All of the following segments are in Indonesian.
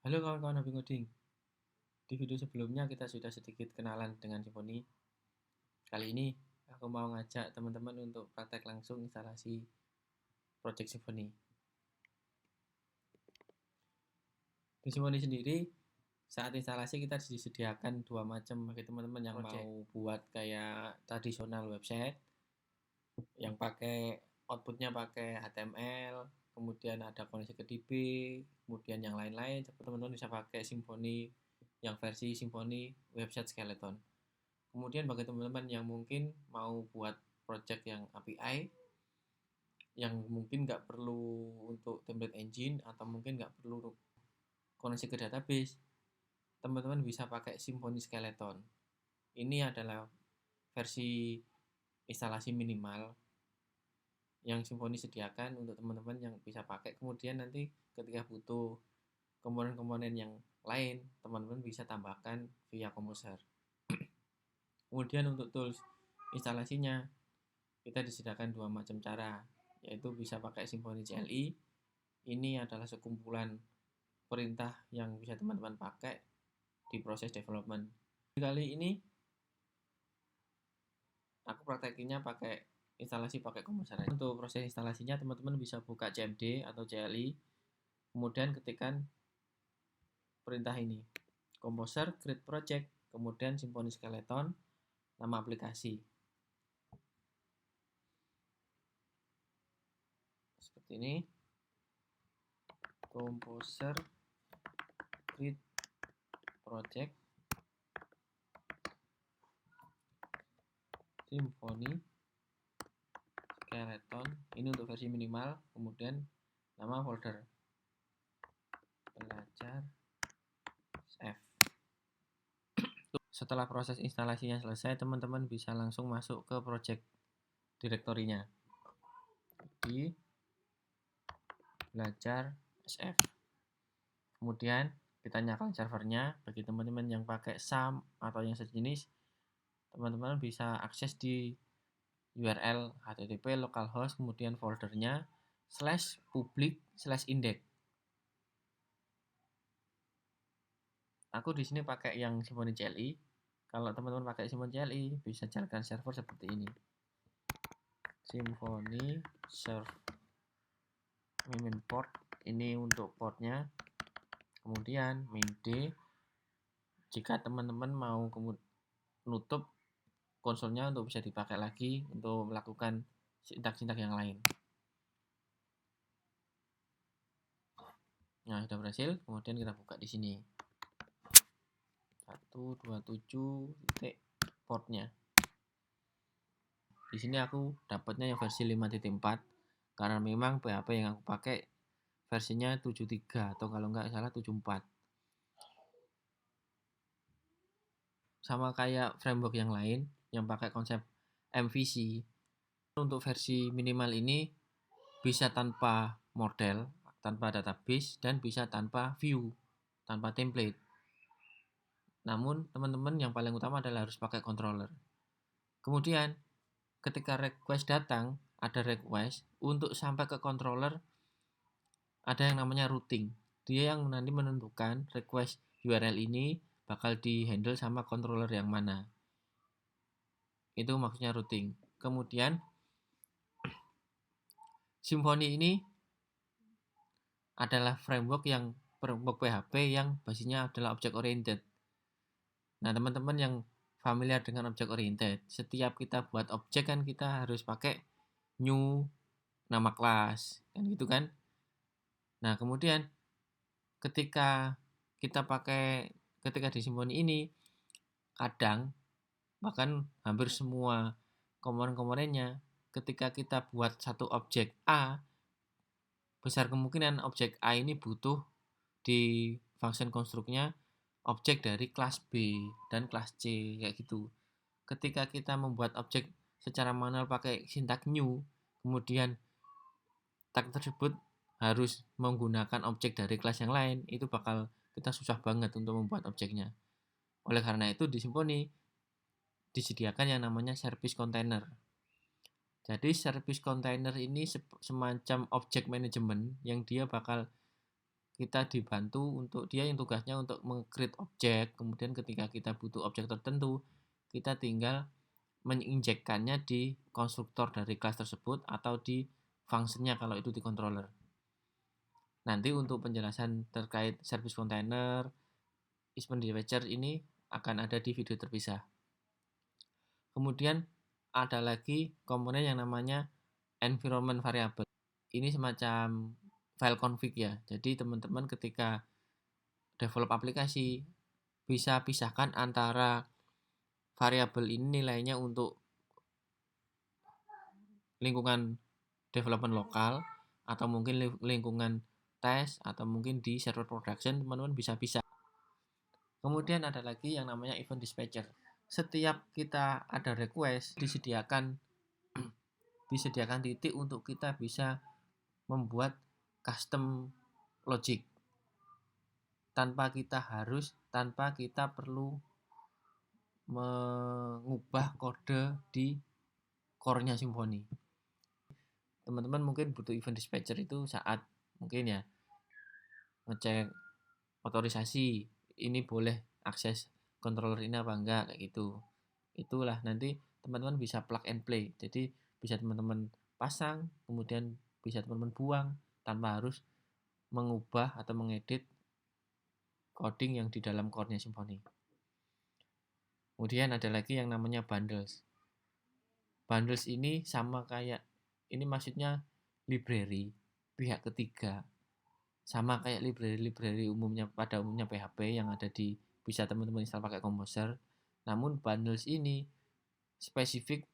Halo kawan-kawan hobi ngoding. Di video sebelumnya kita sudah sedikit kenalan dengan Symfony. Kali ini aku mau ngajak teman-teman untuk praktek langsung instalasi project Symfony. Di Symfony sendiri, saat instalasi kita disediakan dua macam bagi teman-teman yang mau buat kayak tradisional website yang pakai outputnya pakai HTML, kemudian ada koneksi ke DB, kemudian yang lain-lain. Teman-teman bisa pakai Symfony yang versi Symfony website skeleton. Kemudian bagi teman-teman yang mungkin mau buat project yang API, yang mungkin nggak perlu untuk template engine atau mungkin nggak perlu koneksi ke database, teman-teman bisa pakai Symfony Skeleton. Ini adalah versi instalasi minimal yang Symfony sediakan untuk teman-teman yang bisa pakai. Kemudian nanti ketika butuh komponen-komponen yang lain, teman-teman bisa tambahkan via Composer. Kemudian untuk tools instalasinya, kita disediakan dua macam cara, yaitu bisa pakai Symfony CLI. Ini adalah sekumpulan perintah yang bisa teman-teman pakai di proses development. Kali ini aku praktekinnya pakai instalasi pakai Composer. Untuk proses instalasinya teman-teman bisa buka CMD atau CLI, kemudian ketikkan perintah ini, Composer create project, kemudian Symfony Skeleton, nama aplikasi. Seperti ini, Composer create project Symfony Skeleton. Ini untuk versi minimal. Kemudian nama folder belajar F. Setelah proses instalasinya selesai, teman-teman bisa langsung masuk ke project direktorinya di belajar SF. Kemudian kita nyalakan servernya. Bagi teman-teman yang pakai SAM atau yang sejenis, teman-teman bisa akses di URL http localhost, kemudian foldernya /public/index. Aku di sini pakai yang Symfony CLI. Kalau teman-teman pakai Symfony CLI, bisa jalankan server seperti ini. Symfony serve main port, ini untuk portnya. Kemudian main D, jika teman-teman mau menutup konsolnya untuk bisa dipakai lagi untuk melakukan sintak-sintak yang lain. Nah, sudah berhasil. Kemudian kita buka di sini 127 titik portnya. Di sini aku dapatnya yang versi 5.4 karena memang PHP yang aku pakai versinya 73 atau kalau nggak salah 74. Sama kayak framework yang lain yang pakai konsep MVC. Untuk versi minimal ini bisa tanpa model, tanpa database, dan bisa tanpa view, tanpa template. Namun teman-teman yang paling utama adalah harus pakai controller. Kemudian ketika request datang, ada request untuk sampai ke controller, ada yang namanya routing. Dia yang nanti menentukan request URL ini bakal di-handle sama controller yang mana. Itu maksudnya routing. Kemudian Symfony ini adalah framework PHP yang basisnya adalah object oriented. Nah, teman-teman yang familiar dengan object oriented, setiap kita buat objek kan kita harus pakai new nama kelas, kan gitu kan? Nah, kemudian ketika di Symfony ini, kadang bahkan hampir semua komponen-komponennya, ketika kita buat satu objek A, besar kemungkinan objek A ini butuh di function konstruknya objek dari kelas B dan kelas C, kayak gitu. Ketika kita membuat objek secara manual pakai sintak new, kemudian tag tersebut harus menggunakan objek dari kelas yang lain, itu bakal kita susah banget untuk membuat objeknya. Oleh karena itu di Symfony disediakan yang namanya service container. Jadi service container ini semacam object management yang dia bakal kita dibantu untuk dia yang tugasnya untuk meng-create objek, kemudian ketika kita butuh objek tertentu, kita tinggal menginjekkannya di konstruktor dari kelas tersebut atau di functionnya kalau itu di controller. Nanti untuk penjelasan terkait service container, event dispatcher ini akan ada di video terpisah. Kemudian ada lagi komponen yang namanya environment variable. Ini semacam file config ya. Jadi teman-teman ketika develop aplikasi bisa pisahkan antara variabel ini nilainya untuk lingkungan development lokal atau mungkin lingkungan tes atau mungkin di server production, teman-teman bisa pisah. Kemudian ada lagi yang namanya event dispatcher. Setiap kita ada request disediakan titik untuk kita bisa membuat custom logic tanpa kita perlu mengubah kode di core-nya Symfony. Teman-teman mungkin butuh event dispatcher itu saat mungkin ya ngecek otorisasi, ini boleh akses controller ini apa enggak, kayak gitu. Itulah nanti teman-teman bisa plug and play. Jadi bisa teman-teman pasang, kemudian bisa teman-teman buang tanpa harus mengubah atau mengedit coding yang di dalam core-nya Symfony. Kemudian ada lagi yang namanya bundles. Bundles ini sama kayak, ini maksudnya library pihak ketiga. Sama kayak library umumnya pada umumnya PHP yang ada di bisa teman-teman install pakai Composer. Namun bundles ini spesifik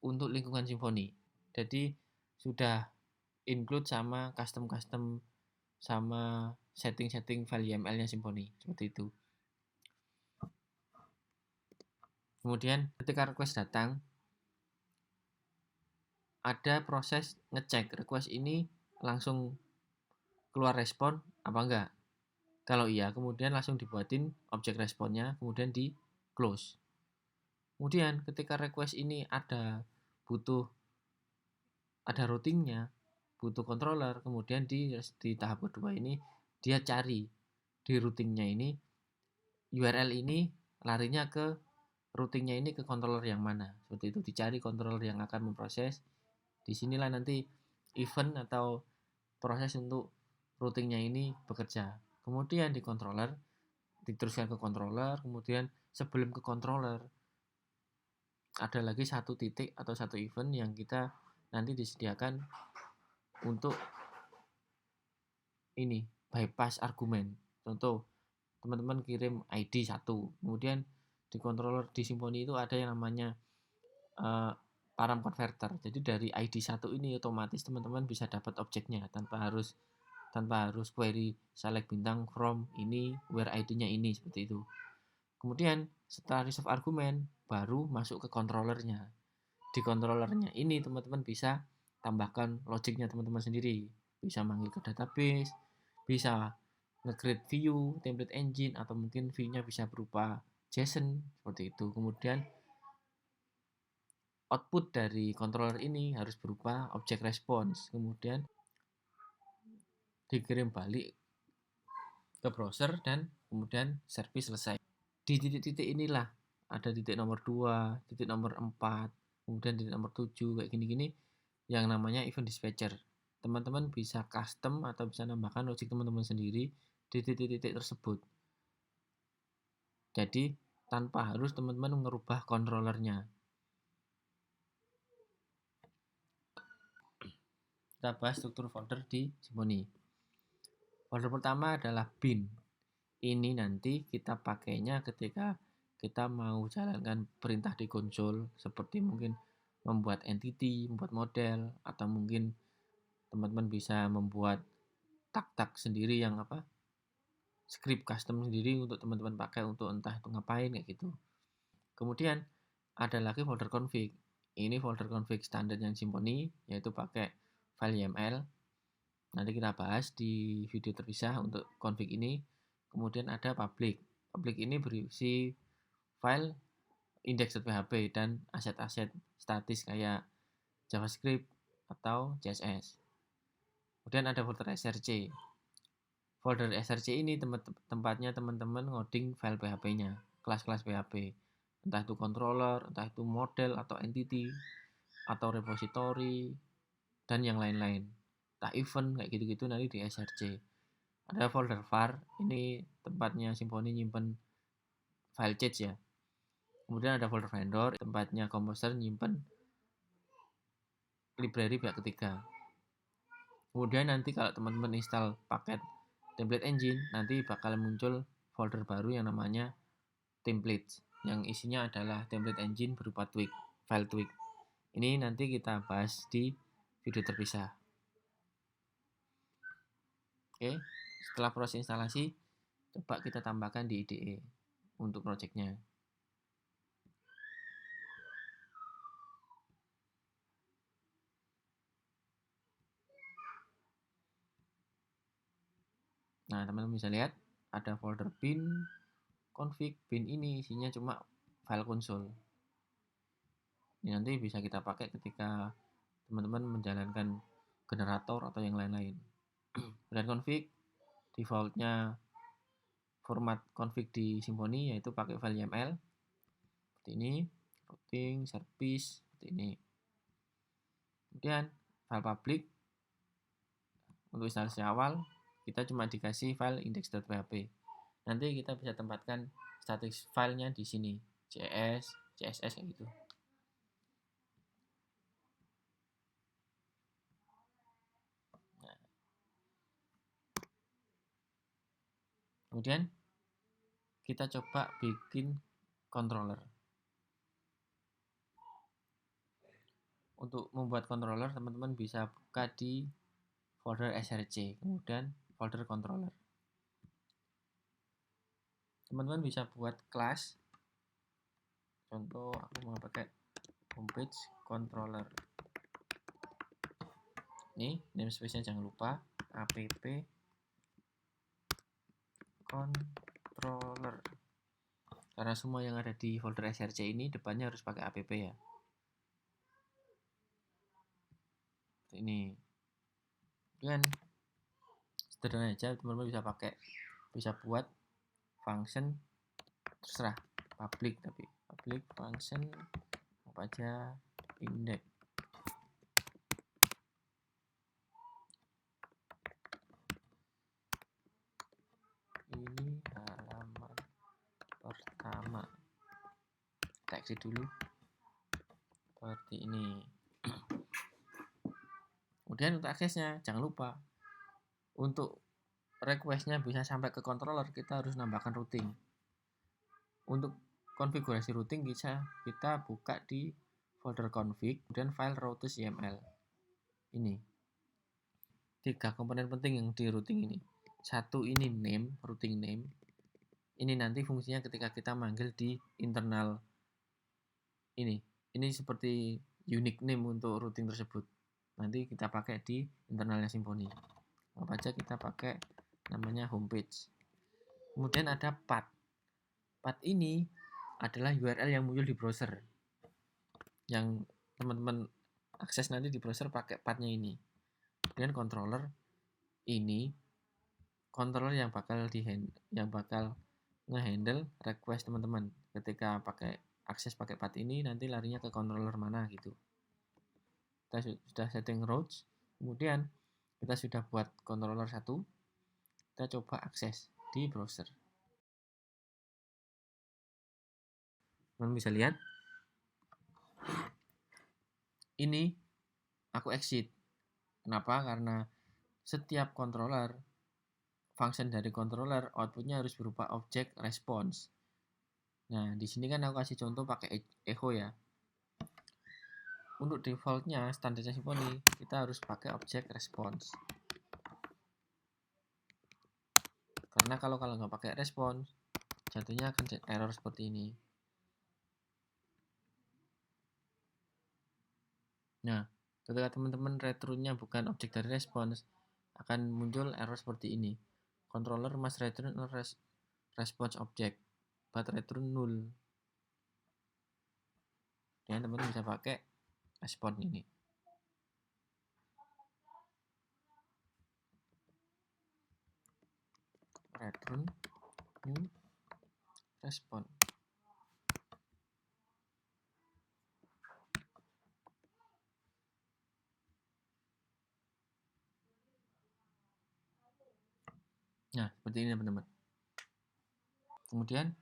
untuk lingkungan Symfony. Jadi sudah include sama custom sama setting file YAML-nya Symfony seperti itu. Kemudian ketika request datang, ada proses ngecek request ini langsung keluar respon apa enggak. Kalau iya, kemudian langsung dibuatin objek responnya, kemudian di close. Kemudian ketika request ini ada routingnya, butuh controller, kemudian di tahap kedua ini dia cari di routingnya ini URL ini larinya ke routingnya ini ke controller yang mana. Seperti itu, dicari controller yang akan memproses. Disinilah nanti event atau proses untuk routingnya ini bekerja. Kemudian di controller diteruskan ke controller, kemudian sebelum ke controller ada lagi satu titik atau satu event yang kita nanti disediakan untuk ini bypass argumen. Contoh, teman-teman kirim ID 1, kemudian di controller di Symfony itu ada yang namanya param converter. Jadi dari ID 1 ini otomatis teman-teman bisa dapat objeknya tanpa harus query select bintang from ini where ID-nya ini, seperti itu. Kemudian setelah resolve argumen baru masuk ke controllernya. Di controllernya ini teman-teman bisa tambahkan logiknya teman-teman sendiri. Bisa manggil ke database, bisa nge-create view, template engine, atau mungkin view-nya bisa berupa JSON, seperti itu. Kemudian output dari controller ini harus berupa object response, kemudian dikirim balik ke browser dan kemudian service selesai. Di titik-titik inilah ada titik nomor 2, titik nomor 4, kemudian titik nomor 7, kayak gini-gini yang namanya event dispatcher. Teman-teman bisa custom atau bisa nambahkan logik teman-teman sendiri di titik-titik tersebut. Jadi tanpa harus teman-teman merubah controllernya. Kita bahas struktur folder di Symfony. Folder pertama adalah bin. Ini nanti kita pakainya ketika kita mau jalankan perintah di konsol, seperti mungkin membuat entity, membuat model, atau mungkin teman-teman bisa membuat tak sendiri yang script custom sendiri untuk teman-teman pakai untuk entah itu ngapain kayak gitu. Kemudian ada lagi folder config. Ini folder config standar yang Symfony, yaitu pakai file YAML. Nanti kita bahas di video terpisah untuk config ini. Kemudian ada public. Public ini berisi file index.php dan aset-aset statis kayak JavaScript atau CSS. Kemudian ada folder src. Folder src ini tempatnya teman-teman ngoding file PHP-nya, kelas-kelas PHP. Entah itu controller, entah itu model atau entity, atau repository, dan yang lain-lain. Entah event, kayak gitu-gitu nanti di src. Ada folder var, ini tempatnya Symfony nyimpen file change ya. Kemudian ada folder vendor, tempatnya Composer nyimpen library pihak ketiga. Kemudian nanti kalau teman-teman install paket template engine, nanti bakal muncul folder baru yang namanya templates, yang isinya adalah template engine berupa tweak, file tweak. Ini nanti kita bahas di video terpisah. Oke, setelah proses instalasi, coba kita tambahkan di IDE untuk projectnya. Nah, teman-teman bisa lihat ada folder bin, config, bin ini isinya cuma file console. Ini nanti bisa kita pakai ketika teman-teman menjalankan generator atau yang lain-lain. Dan config, defaultnya format config di Symfony yaitu pakai file YAML seperti ini, routing, service, seperti ini. Kemudian file public untuk instalasi awal kita cuma dikasih file index.php. Nanti kita bisa tempatkan static filenya di sini, JS, CSS kayak gitu. Nah. Kemudian kita coba bikin controller. Untuk membuat controller, teman-teman bisa buka di folder src, kemudian folder controller. Teman-teman bisa buat kelas. Contoh aku mau pakai homepage controller. Ini namespace-nya jangan lupa app controller. Karena semua yang ada di folder src ini depannya harus pakai app ya. Ini. Kemudian sederhana aja, teman-teman bisa buat function terserah public, tapi public function apa aja index. Ini halaman pertama, kita exit dulu seperti ini. Kemudian untuk aksesnya jangan lupa, untuk requestnya bisa sampai ke controller kita harus nambahkan routing. Untuk konfigurasi routing kita buka di folder config, kemudian file routes.yml. Ini 3 komponen penting yang di routing ini. Satu ini name, routing name. Ini nanti fungsinya ketika kita manggil di internal ini. Ini seperti unique name untuk routing tersebut. Nanti kita pakai di internalnya Symfony. Apa aja kita pakai namanya homepage. Kemudian ada path. Path ini adalah URL yang muncul di browser. Yang teman-teman akses nanti di browser pakai pathnya ini. Kemudian controller ini controller yang bakal ngehandle request teman-teman ketika akses pakai path ini, nanti larinya ke controller mana gitu. Kita sudah setting routes, kemudian kita sudah buat controller 1, kita coba akses di browser. Teman bisa lihat ini aku exit. Kenapa? Karena setiap controller, function dari controller outputnya harus berupa object response. Nah, di sini kan aku kasih contoh pakai echo ya. Untuk defaultnya standarnya Symfony kita harus pakai object response. Karena kalau nggak pakai response, jatuhnya akan error seperti ini. Nah, ketika teman-teman return-nya bukan objek dari response, akan muncul error seperti ini. Controller must return a response object, but return null. Dan teman-teman bisa pakai response ini. return new response. Nah, seperti ini teman-teman. Kemudian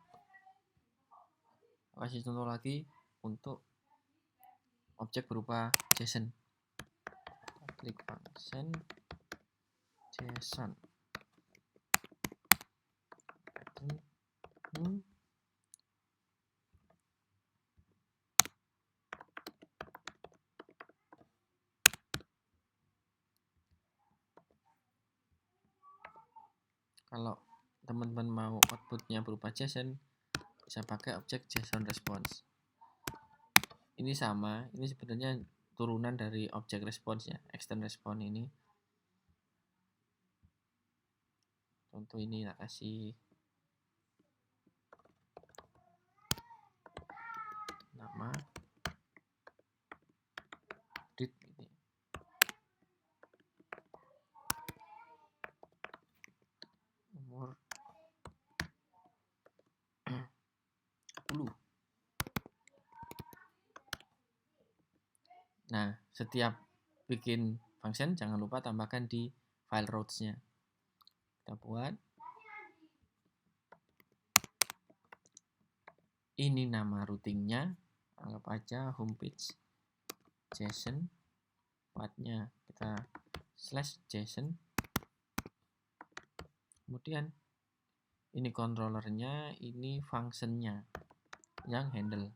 kasih contoh lagi untuk objek berupa JSON. Klik function JSON. Kalau teman-teman mau outputnya berupa JSON, bisa pakai objek JSON response. Ini sama, ini sebenarnya turunan dari objek response ya, extend response ini. Contoh ini tak kasih nama read ini. Umur 10. Nah, setiap bikin function jangan lupa tambahkan di file routes-nya. Kita buat. Ini nama routingnya, anggap aja homepage JSON. Pathnya kita /JSON. Kemudian ini controllernya, ini functionnya yang handle.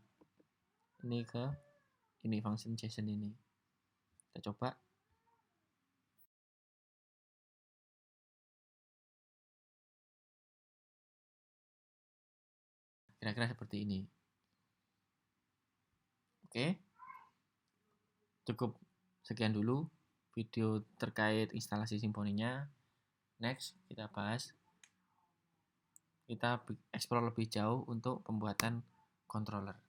Ini ke ini function JSON ini. Kita coba. Kira-kira seperti ini. Oke. Cukup sekian dulu video terkait instalasi Symfony-nya. Next, kita bahas. Kita explore lebih jauh untuk pembuatan controller.